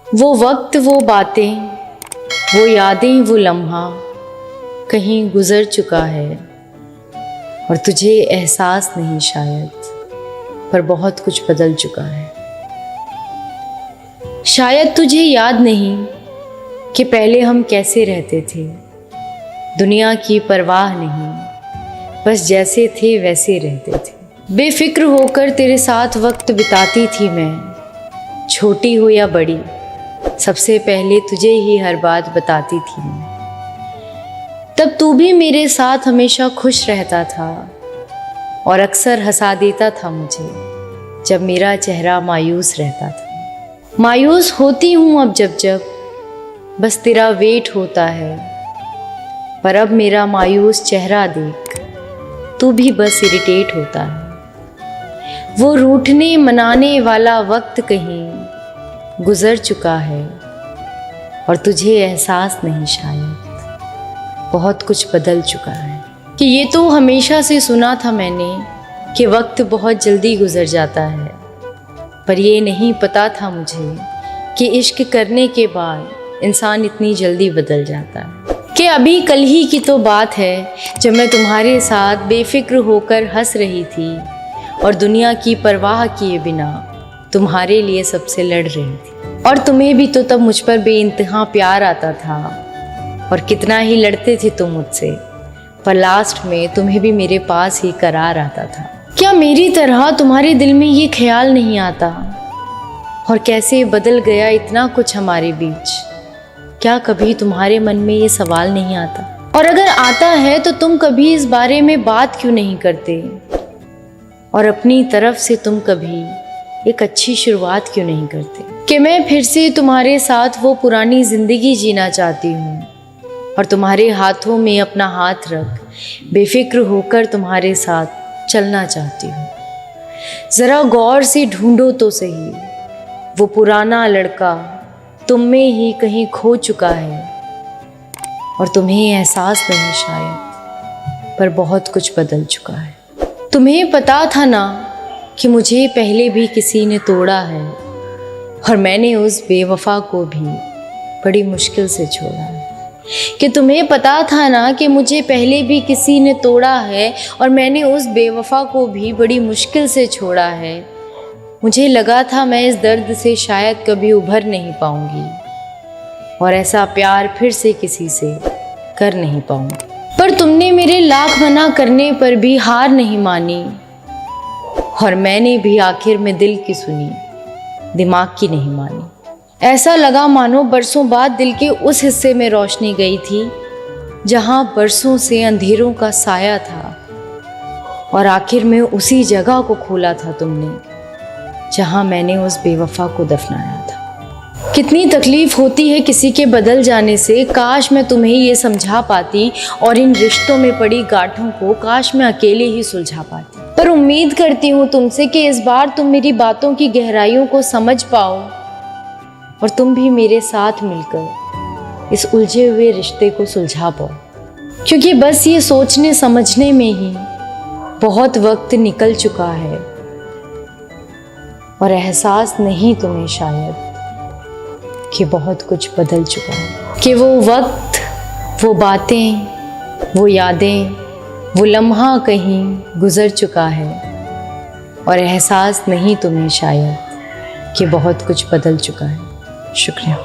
वो वक्त, वो बातें, वो यादें, वो लम्हा कहीं गुजर चुका है और तुझे एहसास नहीं शायद, पर बहुत कुछ बदल चुका है। शायद तुझे याद नहीं कि पहले हम कैसे रहते थे, दुनिया की परवाह नहीं, बस जैसे थे वैसे रहते थे। बेफिक्र होकर तेरे साथ वक्त बिताती थी मैं, छोटी हो या बड़ी सबसे पहले तुझे ही हर बात बताती थी मैं। तब तू भी मेरे साथ हमेशा खुश रहता था और अक्सर हंसा देता था मुझे जब मेरा चेहरा मायूस रहता था। मायूस होती हूँ अब जब जब बस तेरा वेट होता है, पर अब मेरा मायूस चेहरा देख तू भी बस इरिटेट होता है। वो रूठने मनाने वाला वक्त कहीं गुजर चुका है और तुझे एहसास नहीं शायद, बहुत कुछ बदल चुका है। कि ये तो हमेशा से सुना था मैंने कि वक्त बहुत जल्दी गुजर जाता है, पर ये नहीं पता था मुझे कि इश्क करने के बाद इंसान इतनी जल्दी बदल जाता है। कि अभी कल ही की तो बात है जब मैं तुम्हारे साथ बेफिक्र होकर हंस रही थी और दुनिया की परवाह किए बिना तुम्हारे लिए सबसे लड़ रही थी। और तुम्हें भी तो तब मुझ पर बेइंतहा प्यार आता था और कितना ही लड़ते थे तुम मुझसे, पर लास्ट में तुम्हें भी मेरे पास ही करार आता था। क्या मेरी तरह तुम्हारे दिल में ये ख्याल नहीं आता और कैसे बदल गया इतना कुछ हमारे बीच? क्या कभी तुम्हारे मन में ये सवाल नहीं आता? और अगर आता है तो तुम कभी इस बारे में बात क्यों नहीं करते? और अपनी तरफ से तुम कभी एक अच्छी शुरुआत क्यों नहीं करते? कि मैं फिर से तुम्हारे साथ वो पुरानी जिंदगी जीना चाहती हूँ और तुम्हारे हाथों में अपना हाथ रख बेफिक्र होकर तुम्हारे साथ चलना चाहती हूँ। ज़रा गौर से ढूंढो तो सही, वो पुराना लड़का तुम में ही कहीं खो चुका है और तुम्हें एहसास नहीं शायद, पर बहुत कुछ बदल चुका है। तुम्हें पता था ना कि मुझे पहले भी किसी ने तोड़ा है और मैंने उस बेवफा को भी बड़ी मुश्किल से छोड़ा है। कि तुम्हें पता था ना कि मुझे पहले भी किसी ने तोड़ा है और मैंने उस बेवफा को भी बड़ी मुश्किल से छोड़ा है। मुझे लगा था मैं इस दर्द से शायद कभी उभर नहीं पाऊंगी और ऐसा प्यार फिर से किसी से कर नहीं पाऊंगी, पर तुमने मेरे लाख मना करने पर भी हार नहीं मानी और मैंने भी आखिर में दिल की सुनी, दिमाग की नहीं मानी। ऐसा लगा मानो बरसों बाद दिल के उस हिस्से में रोशनी गई थी जहां बरसों से अंधेरों का साया था, और आखिर में उसी जगह को खोला था तुमने जहां मैंने उस बेवफा को दफनाया था। कितनी तकलीफ होती है किसी के बदल जाने से, काश मैं तुम्हें ये समझा पाती और इन रिश्तों में पड़ी गांठों को काश मैं अकेले ही सुलझा पाती। पर उम्मीद करती हूँ तुमसे कि इस बार तुम मेरी बातों की गहराइयों को समझ पाओ और तुम भी मेरे साथ मिलकर इस उलझे हुए रिश्ते को सुलझा पाओ, क्योंकि बस ये सोचने समझने में ही बहुत वक्त निकल चुका है और एहसास नहीं तुम्हें शायद कि बहुत कुछ बदल चुका है। कि वो वक्त, वो बातें, वो यादें, वो लम्हा कहीं गुजर चुका है और एहसास नहीं तुम्हें शायद कि बहुत कुछ बदल चुका है। शुक्रिया।